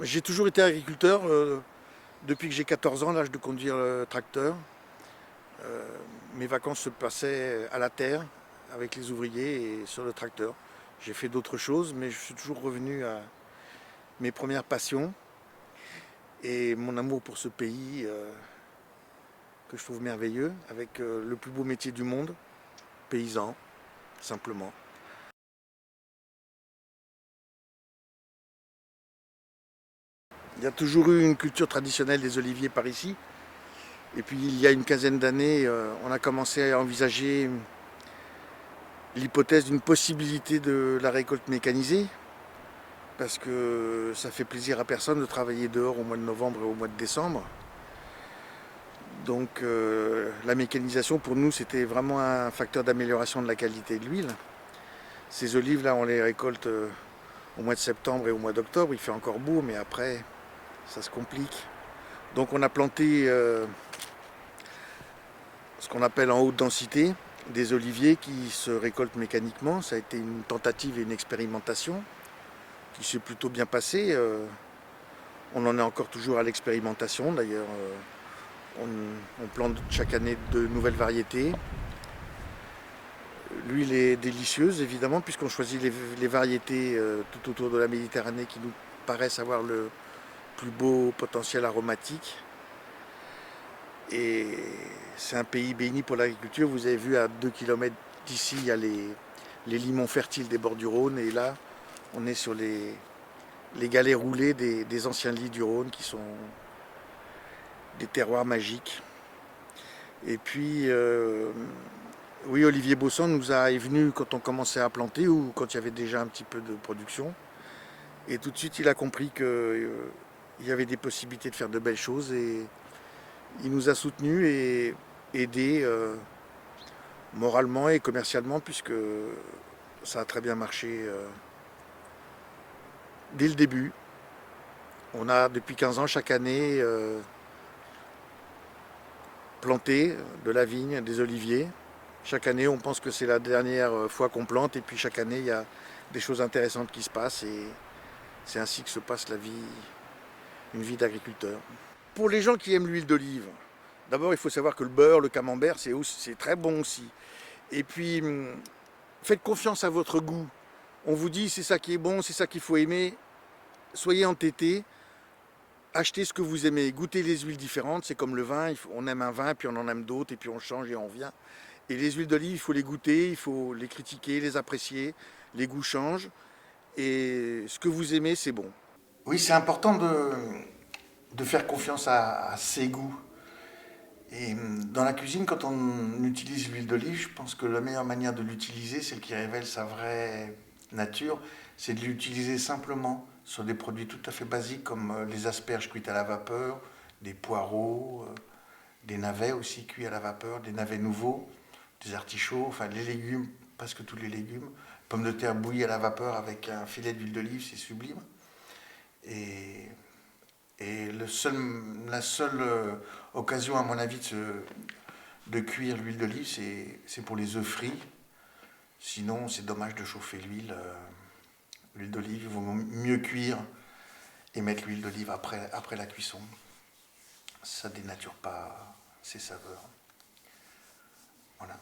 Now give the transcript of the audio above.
J'ai toujours été agriculteur depuis que j'ai 14 ans, l'âge de conduire le tracteur. Euh, Mes vacances se passaient à la terre avec les ouvriers et sur le tracteur. J'ai fait d'autres choses, mais je suis toujours revenu à mes premières passions et mon amour pour ce pays que je trouve merveilleux, avec le plus beau métier du monde, paysan, simplement. Il y a toujours eu une culture traditionnelle des oliviers par ici. Et puis il y a une quinzaine d'années, on a commencé à envisager l'hypothèse d'une possibilité de la récolte mécanisée, parce que ça fait plaisir à personne de travailler dehors au mois de novembre et au mois de décembre. Donc la mécanisation pour nous c'était vraiment un facteur d'amélioration de la qualité de l'huile. Ces olives là on les récolte au mois de septembre et au mois d'octobre, il fait encore beau mais après ça se complique. Donc on a planté ce qu'on appelle en haute densité des oliviers qui se récoltent mécaniquement. Ça a été une tentative et une expérimentation qui s'est plutôt bien passée. On en est encore toujours à l'expérimentation d'ailleurs. On plante chaque année de nouvelles variétés. L'huile est délicieuse évidemment puisqu'on choisit les variétés tout autour de la Méditerranée qui nous paraissent avoir le plus beau potentiel aromatique. Et c'est un pays béni pour l'agriculture. Vous avez vu à 2 kilomètres d'ici, il y a les limons fertiles des bords du Rhône. Et là, on est sur les galets roulés des anciens lits du Rhône qui sont des terroirs magiques. Et puis, oui, Olivier Bossan est venu quand on commençait à planter ou quand il y avait déjà un petit peu de production. Et tout de suite, il a compris qu'il y avait des possibilités de faire de belles choses. Et il nous a soutenus et aidés moralement et commercialement, puisque ça a très bien marché dès le début. On a depuis 15 ans chaque année planté de la vigne, des oliviers. Chaque année, on pense que c'est la dernière fois qu'on plante, et puis chaque année, il y a des choses intéressantes qui se passent, et c'est ainsi que se passe la vie, une vie d'agriculteur. Pour les gens qui aiment l'huile d'olive, d'abord, il faut savoir que le beurre, le camembert, c'est très bon aussi. Et puis, faites confiance à votre goût. On vous dit c'est ça qui est bon, c'est ça qu'il faut aimer. Soyez entêtés, achetez ce que vous aimez, goûtez les huiles différentes. C'est comme le vin, on aime un vin, puis on en aime d'autres, et puis on change et on revient. Et les huiles d'olive, il faut les goûter, il faut les critiquer, les apprécier. Les goûts changent, et ce que vous aimez, c'est bon. Oui, c'est important de faire confiance à ses goûts. Et dans la cuisine, quand on utilise l'huile d'olive, je pense que la meilleure manière de l'utiliser, celle qui révèle sa vraie nature, c'est de l'utiliser simplement sur des produits tout à fait basiques comme les asperges cuites à la vapeur, des poireaux, des navets aussi cuits à la vapeur, des navets nouveaux, des artichauts, enfin les légumes, presque tous les légumes. Pommes de terre bouillies à la vapeur avec un filet d'huile d'olive, c'est sublime. Et et la seule occasion, à mon avis, de cuire l'huile d'olive, c'est pour les œufs frits. Sinon, c'est dommage de chauffer l'huile. L'huile d'olive, il vaut mieux cuire et mettre l'huile d'olive après la cuisson. Ça dénature pas ses saveurs. Voilà.